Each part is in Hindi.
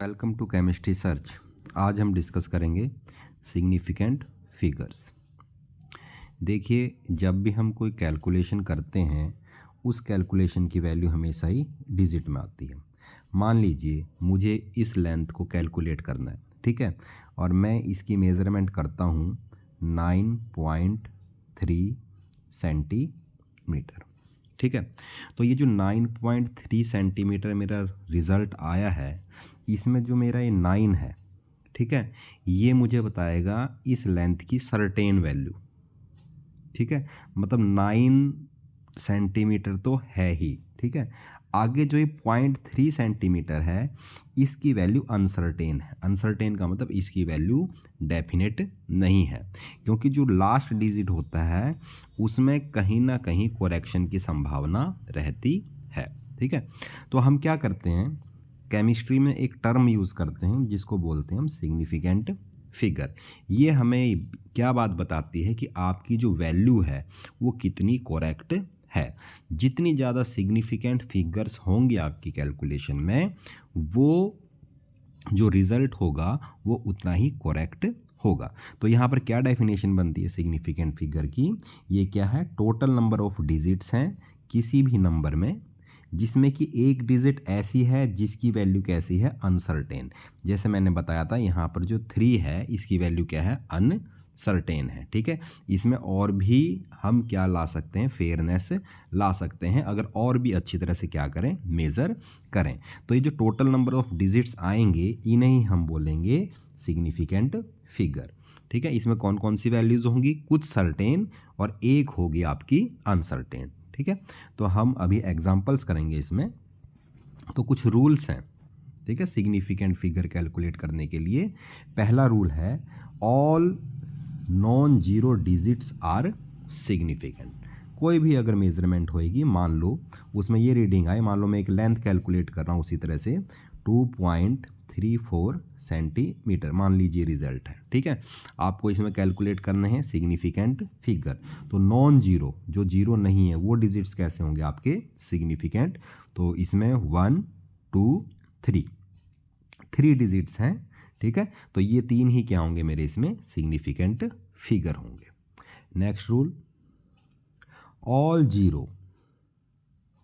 Welcome to chemistry search. आज हम डिस्कस करेंगे सिग्निफिकेंट फिगर्स। देखिए, जब भी हम कोई कैलकुलेशन करते हैं उस कैलकुलेशन की वैल्यू हमेशा ही डिजिट में आती है। मान लीजिए मुझे इस लेंथ को कैलकुलेट करना है, ठीक है, और मैं इसकी मेज़रमेंट करता हूँ 9.3 सेंटीमीटर। ठीक है, तो ये जो 9.3 सेंटीमीटर मेरा रिज़ल्ट आया है, इसमें जो मेरा ये 9 है, ठीक है, ये मुझे बताएगा इस लेंथ की सर्टेन वैल्यू। ठीक है, मतलब 9 सेंटीमीटर तो है ही। ठीक है, आगे जो ये 0.3 सेंटीमीटर है इसकी वैल्यू अनसर्टेन है। अनसर्टेन का मतलब इसकी वैल्यू डेफिनेट नहीं है, क्योंकि जो लास्ट डिजिट होता है उसमें कहीं ना कहीं करेक्शन की संभावना रहती है। ठीक है, तो हम क्या करते हैं, केमिस्ट्री में एक टर्म यूज़ करते हैं जिसको बोलते हैं हम सिग्निफिकेंट फिगर। ये हमें क्या बात बताती है कि आपकी जो वैल्यू है वो कितनी करेक्ट है। जितनी ज़्यादा सिग्निफिकेंट फिगर्स होंगी आपकी कैलकुलेशन में, वो जो रिज़ल्ट होगा वो उतना ही करेक्ट होगा। तो यहाँ पर क्या डेफिनेशन बनती है सिग्निफिकेंट फिगर की, ये क्या है, टोटल नंबर ऑफ डिजिट्स हैं किसी भी नंबर में जिसमें कि एक डिजिट ऐसी है जिसकी वैल्यू कैसी है, अनसर्टेन। जैसे मैंने बताया था यहाँ पर जो 3 है इसकी वैल्यू क्या है, अनसर्टेन है। ठीक है, इसमें और भी हम क्या ला सकते हैं, फेयरनेस ला सकते हैं, अगर और भी अच्छी तरह से क्या करें, मेज़र करें। तो ये जो टोटल नंबर ऑफ डिजिट्स आएंगे इन्हें ही हम बोलेंगे सिग्निफिकेंट फिगर। ठीक है, इसमें कौन कौन सी वैल्यूज़ होंगी, कुछ सर्टेन और एक होगी आपकी अनसर्टेन। ठीक है, तो हम अभी एग्जांपल्स करेंगे इसमें। तो कुछ रूल्स हैं, ठीक है, सिग्निफिकेंट फिगर कैलकुलेट करने के लिए। पहला रूल है, all non zero digits are significant. कोई भी अगर मेजरमेंट होएगी, मान लो उसमें ये रीडिंग आए, मान लो मैं एक लेंथ कैलकुलेट कर रहा हूँ उसी तरह से 2.34 सेंटीमीटर मान लीजिए रिजल्ट है। ठीक है, आपको इसमें कैलकुलेट करने हैं सिग्निफिकेंट फिगर। तो नॉन जीरो, जो जीरो नहीं है, वो डिजिट्स कैसे होंगे आपके, सिग्निफिकेंट। तो इसमें 1 2 3 डिजिट्स हैं। ठीक है, तो ये 3 ही क्या होंगे मेरे इसमें सिग्निफिकेंट फिगर होंगे। नेक्स्ट रूल, ऑल जीरो,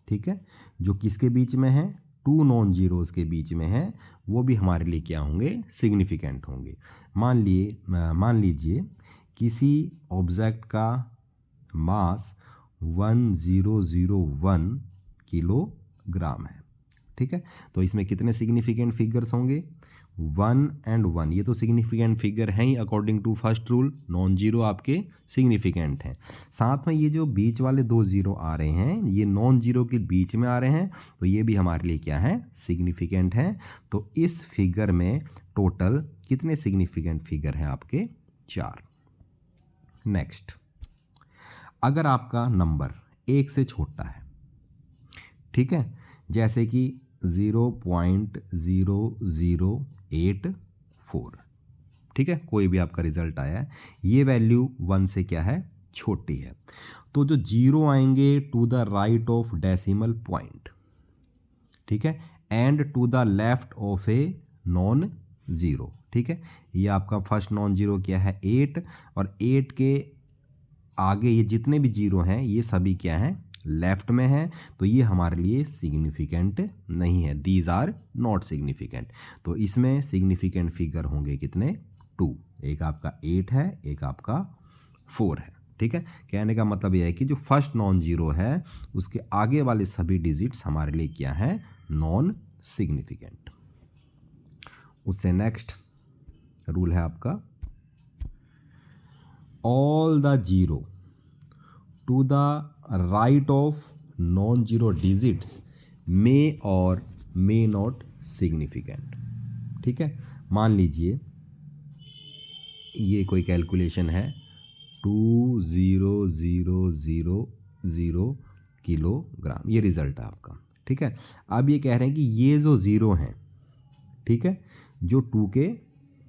ठीक है, जो किसके बीच में है, 2 नॉन जीरोज़ के बीच में है, वो भी हमारे लिए क्या होंगे, सिग्निफिकेंट होंगे। मान लीजिए किसी ऑब्जेक्ट का मास 1001 किलोग्राम है। ठीक है, तो इसमें कितने सिग्निफिकेंट फिगर्स होंगे, 1 और 1। ये तो सिग्निफिकेंट फिगर हैं ही according to first rule, non zero आपके सिग्निफिकेंट हैं। साथ में ये जो बीच वाले 2 जीरो आ रहे हैं ये नॉन जीरो के बीच में आ रहे हैं, तो ये भी हमारे लिए क्या है, सिग्निफिकेंट हैं। तो इस फिगर में टोटल कितने सिग्निफिकेंट फिगर हैं आपके, 4। नेक्स्ट, अगर आपका नंबर 1 से छोटा है, ठीक है, जैसे कि 0.0084, ठीक है, कोई भी आपका रिजल्ट आया है, ये वैल्यू 1 से क्या है, छोटी है, तो जो जीरो आएंगे to the right of decimal point, ठीक है, and to the left of a non zero. ठीक है, ये आपका फर्स्ट नॉन जीरो क्या है, 8, और 8 के आगे ये जितने भी जीरो हैं ये सभी क्या हैं, लेफ्ट में है, तो ये हमारे लिए सिग्निफिकेंट नहीं है, दीज आर नॉट सिग्निफिकेंट। तो इसमें सिग्निफिकेंट फिगर होंगे कितने, 2, एक आपका 8 है, एक आपका 4 है। ठीक है, कहने का मतलब यह है कि जो फर्स्ट नॉन जीरो है उसके आगे वाले सभी डिजिट्स हमारे लिए क्या है, नॉन सिग्निफिकेंट। उससे नेक्स्ट रूल है आपका, all the zero to the right of non zero digits may or may not significant. ठीक है, मान लीजिए ये कोई कैलकुलेशन है, 20000 किलोग्राम, ये रिजल्ट है आपका। ठीक है, अब ये कह रहे हैं कि ये जो ज़ीरो हैं, ठीक है, जो 2 के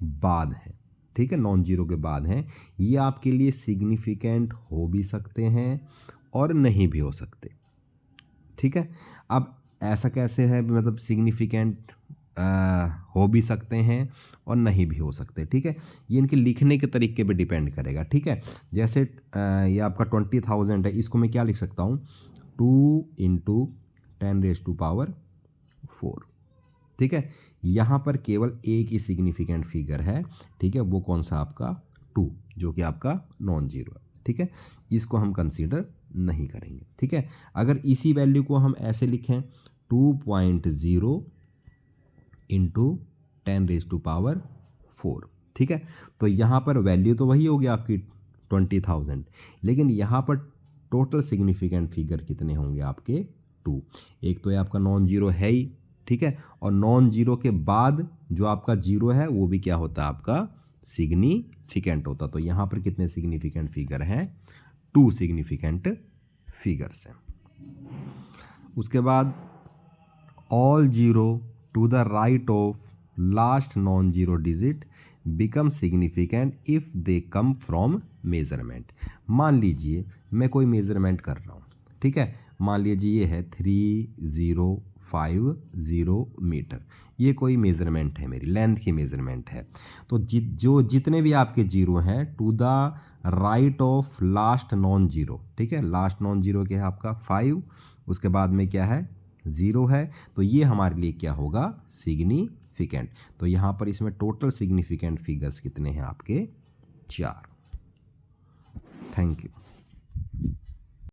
बाद है, ठीक है, नॉन जीरो के बाद हैं, ये आपके लिए सिग्निफिकेंट हो भी सकते हैं और नहीं भी हो सकते। ठीक है, अब ऐसा कैसे है, मतलब सिग्निफिकेंट हो भी सकते हैं और नहीं भी हो सकते, ठीक है। ये इनके लिखने के तरीके पे डिपेंड करेगा, ठीक है। जैसे ये आपका 20,000 है, इसको मैं क्या लिख सकता हूँ, 2 × 10⁴, ठीक है। यहाँ पर केवल एक ही सिग्निफिकेंट फिगर है, ठीक है, वो कौन सा आपका 2, जो कि आपका नॉन जीरो है, ठीक है। इसको हम कंसीडर नहीं करेंगे, ठीक है। अगर इसी वैल्यू को हम ऐसे लिखें 2.0 × 10⁴, ठीक है, तो यहाँ पर वैल्यू तो वही होगी आपकी 20,000, लेकिन यहाँ पर टोटल सिग्निफिकेंट फिगर कितने होंगे आपके 2। एक तो ये आपका नॉन जीरो है ही, ठीक है, और नॉन जीरो के बाद जो आपका जीरो है वो भी क्या होता है, आपका सिग्निफिकेंट होता। तो यहाँ पर कितने सिग्निफिकेंट फिगर हैं, 2 सिग्निफिकेंट फिगर्स हैं। उसके बाद all zero to the right of last non zero digit become significant if they come from measurement. मान लीजिए मैं कोई मेजरमेंट कर रहा हूँ, ठीक है, मान लीजिए ये है 3050 मीटर, ये कोई मेजरमेंट है, मेरी लेंथ की मेजरमेंट है। तो जितने भी आपके जीरो हैं to the right of last non zero, ठीक है, लास्ट नॉन जीरो क्या है आपका 5, उसके बाद में क्या है 0 है, तो ये हमारे लिए क्या होगा, सिग्निफिकेंट। तो यहाँ पर इसमें टोटल सिग्निफिकेंट फिगर्स कितने हैं आपके 4। Thank you.